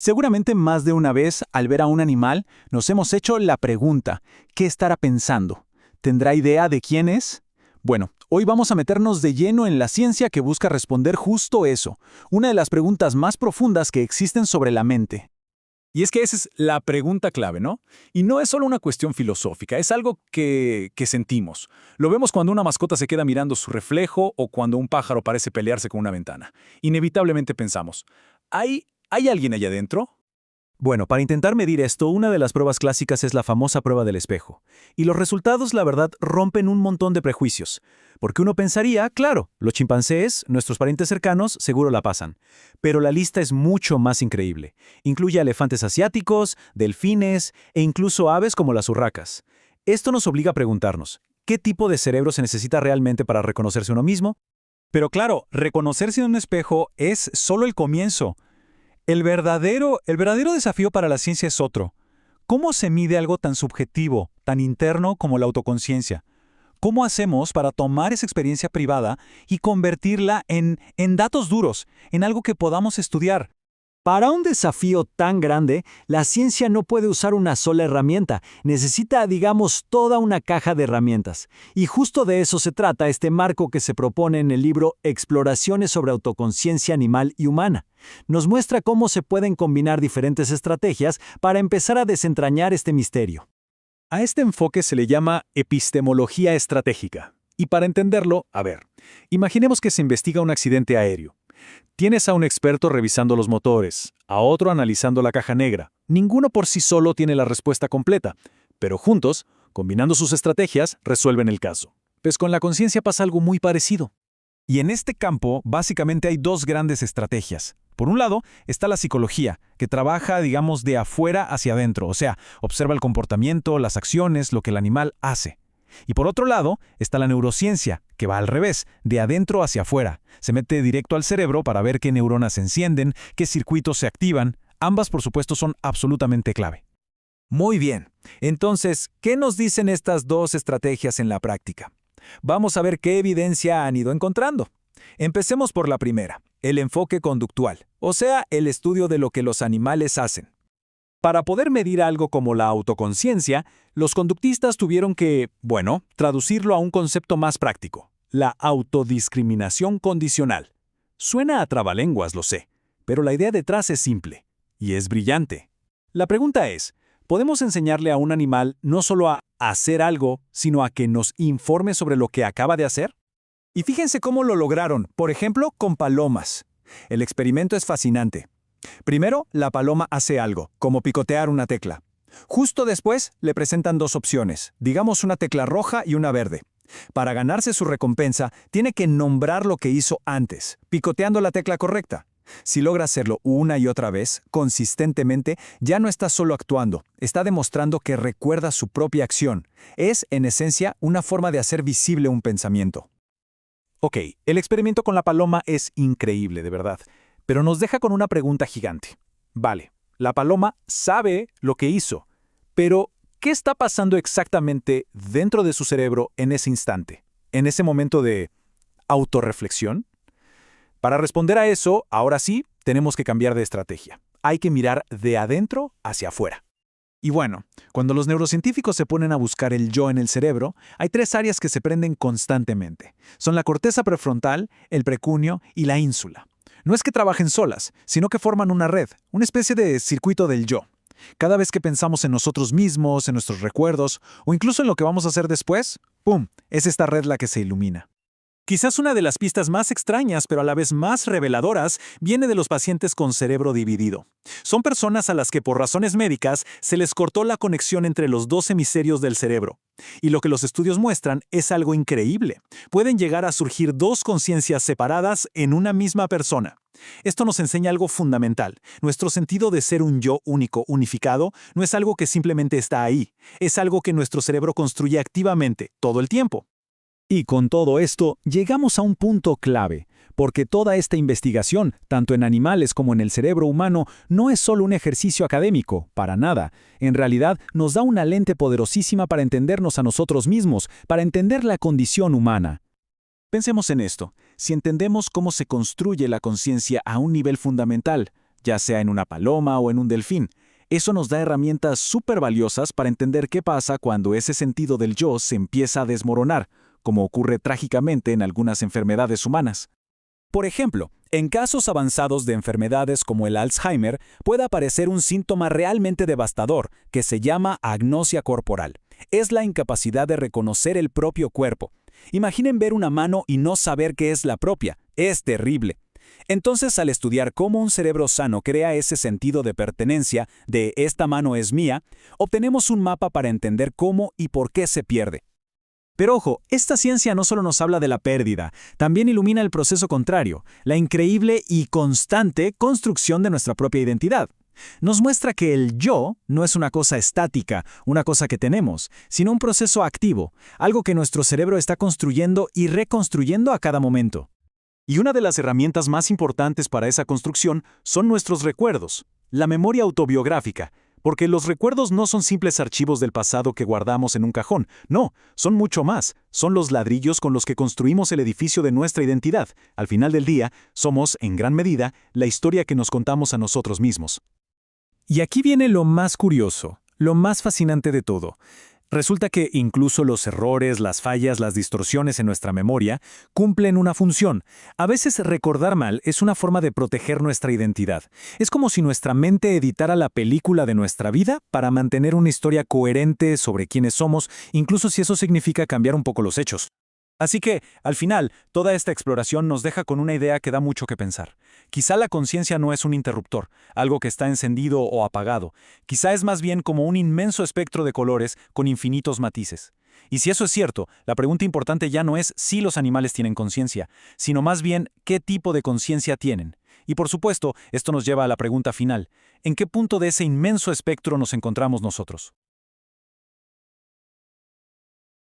Seguramente más de una vez, al ver a un animal, nos hemos hecho la pregunta, ¿qué estará pensando? ¿Tendrá idea de quién es? Bueno, hoy vamos a meternos de lleno en la ciencia que busca responder justo eso, una de las preguntas más profundas que existen sobre la mente. Y es que esa es la pregunta clave, ¿no? Y no es solo una cuestión filosófica, es algo que sentimos. Lo vemos cuando una mascota se queda mirando su reflejo o cuando un pájaro parece pelearse con una ventana. Inevitablemente pensamos, ¿hay alguien allá adentro? Bueno, para intentar medir esto, una de las pruebas clásicas es la famosa prueba del espejo. Y los resultados, la verdad, rompen un montón de prejuicios. Porque uno pensaría, claro, los chimpancés, nuestros parientes cercanos, seguro la pasan. Pero la lista es mucho más increíble. Incluye elefantes asiáticos, delfines e incluso aves como las urracas. Esto nos obliga a preguntarnos, ¿qué tipo de cerebro se necesita realmente para reconocerse uno mismo? Pero claro, reconocerse en un espejo es solo el comienzo. El verdadero desafío para la ciencia es otro. ¿Cómo se mide algo tan subjetivo, tan interno como la autoconciencia? ¿Cómo hacemos para tomar esa experiencia privada y convertirla en datos duros, en algo que podamos estudiar? Para un desafío tan grande, la ciencia no puede usar una sola herramienta, necesita, digamos, toda una caja de herramientas. Y justo de eso se trata este marco que se propone en el libro Exploraciones sobre autoconciencia animal y humana. Nos muestra cómo se pueden combinar diferentes estrategias para empezar a desentrañar este misterio. A este enfoque se le llama epistemología estratégica. Y para entenderlo, imaginemos que se investiga un accidente aéreo. Tienes a un experto revisando los motores, a otro analizando la caja negra. Ninguno por sí solo tiene la respuesta completa, pero juntos, combinando sus estrategias, resuelven el caso. Pues con la conciencia pasa algo muy parecido. Y en este campo, básicamente hay dos grandes estrategias. Por un lado, está la psicología, que trabaja, digamos, de afuera hacia adentro, o sea, observa el comportamiento, las acciones, lo que el animal hace. Y por otro lado, está la neurociencia, que va al revés, de adentro hacia afuera. Se mete directo al cerebro para ver qué neuronas se encienden, qué circuitos se activan. Ambas, por supuesto, son absolutamente clave. Muy bien. Entonces, ¿qué nos dicen estas dos estrategias en la práctica? Vamos a ver qué evidencia han ido encontrando. Empecemos por la primera, el enfoque conductual, o sea, el estudio de lo que los animales hacen. Para poder medir algo como la autoconciencia, los conductistas tuvieron que, traducirlo a un concepto más práctico, la autodiscriminación condicional. Suena a trabalenguas, lo sé, pero la idea detrás es simple, y es brillante. La pregunta es, ¿podemos enseñarle a un animal no solo a hacer algo, sino a que nos informe sobre lo que acaba de hacer? Y fíjense cómo lo lograron, por ejemplo, con palomas. El experimento es fascinante. Primero, la paloma hace algo, como picotear una tecla. Justo después, le presentan dos opciones, digamos una tecla roja y una verde. Para ganarse su recompensa, tiene que nombrar lo que hizo antes, picoteando la tecla correcta. Si logra hacerlo una y otra vez, consistentemente, ya no está solo actuando, está demostrando que recuerda su propia acción. Es, en esencia, una forma de hacer visible un pensamiento. Ok, el experimento con la paloma es increíble, de verdad. Pero nos deja con una pregunta gigante. Vale, la paloma sabe lo que hizo, pero ¿qué está pasando exactamente dentro de su cerebro en ese instante? ¿En ese momento de autorreflexión? Para responder a eso, ahora sí, tenemos que cambiar de estrategia. Hay que mirar de adentro hacia afuera. Y bueno, cuando los neurocientíficos se ponen a buscar el yo en el cerebro, hay tres áreas que se prenden constantemente. Son la corteza prefrontal, el precuneus y la ínsula. No es que trabajen solas, sino que forman una red, una especie de circuito del yo. Cada vez que pensamos en nosotros mismos, en nuestros recuerdos, o incluso en lo que vamos a hacer después, ¡pum!, es esta red la que se ilumina. Quizás una de las pistas más extrañas, pero a la vez más reveladoras, viene de los pacientes con cerebro dividido. Son personas a las que por razones médicas se les cortó la conexión entre los dos hemisferios del cerebro. Y lo que los estudios muestran es algo increíble. Pueden llegar a surgir dos conciencias separadas en una misma persona. Esto nos enseña algo fundamental. Nuestro sentido de ser un yo único, unificado, no es algo que simplemente está ahí. Es algo que nuestro cerebro construye activamente, todo el tiempo. Y con todo esto, llegamos a un punto clave, porque toda esta investigación, tanto en animales como en el cerebro humano, no es solo un ejercicio académico, para nada. En realidad, nos da una lente poderosísima para entendernos a nosotros mismos, para entender la condición humana. Pensemos en esto. Si entendemos cómo se construye la conciencia a un nivel fundamental, ya sea en una paloma o en un delfín. Eso nos da herramientas súper valiosas para entender qué pasa cuando ese sentido del yo se empieza a desmoronar, como ocurre trágicamente en algunas enfermedades humanas. Por ejemplo, en casos avanzados de enfermedades como el Alzheimer, puede aparecer un síntoma realmente devastador que se llama agnosia corporal. Es la incapacidad de reconocer el propio cuerpo. Imaginen ver una mano y no saber qué es la propia. Es terrible. Entonces, al estudiar cómo un cerebro sano crea ese sentido de pertenencia, de esta mano es mía, obtenemos un mapa para entender cómo y por qué se pierde. Pero ojo, esta ciencia no solo nos habla de la pérdida, también ilumina el proceso contrario, la increíble y constante construcción de nuestra propia identidad. Nos muestra que el yo no es una cosa estática, una cosa que tenemos, sino un proceso activo, algo que nuestro cerebro está construyendo y reconstruyendo a cada momento. Y una de las herramientas más importantes para esa construcción son nuestros recuerdos, la memoria autobiográfica. Porque los recuerdos no son simples archivos del pasado que guardamos en un cajón, no, son mucho más, son los ladrillos con los que construimos el edificio de nuestra identidad. Al final del día, somos, en gran medida, la historia que nos contamos a nosotros mismos. Y aquí viene lo más curioso, lo más fascinante de todo. Resulta que incluso los errores, las fallas, las distorsiones en nuestra memoria cumplen una función. A veces recordar mal es una forma de proteger nuestra identidad. Es como si nuestra mente editara la película de nuestra vida para mantener una historia coherente sobre quiénes somos, incluso si eso significa cambiar un poco los hechos. Así que, al final, toda esta exploración nos deja con una idea que da mucho que pensar. Quizá la conciencia no es un interruptor, algo que está encendido o apagado. Quizá es más bien como un inmenso espectro de colores con infinitos matices. Y si eso es cierto, la pregunta importante ya no es si los animales tienen conciencia, sino más bien qué tipo de conciencia tienen. Y por supuesto, esto nos lleva a la pregunta final: ¿en qué punto de ese inmenso espectro nos encontramos nosotros?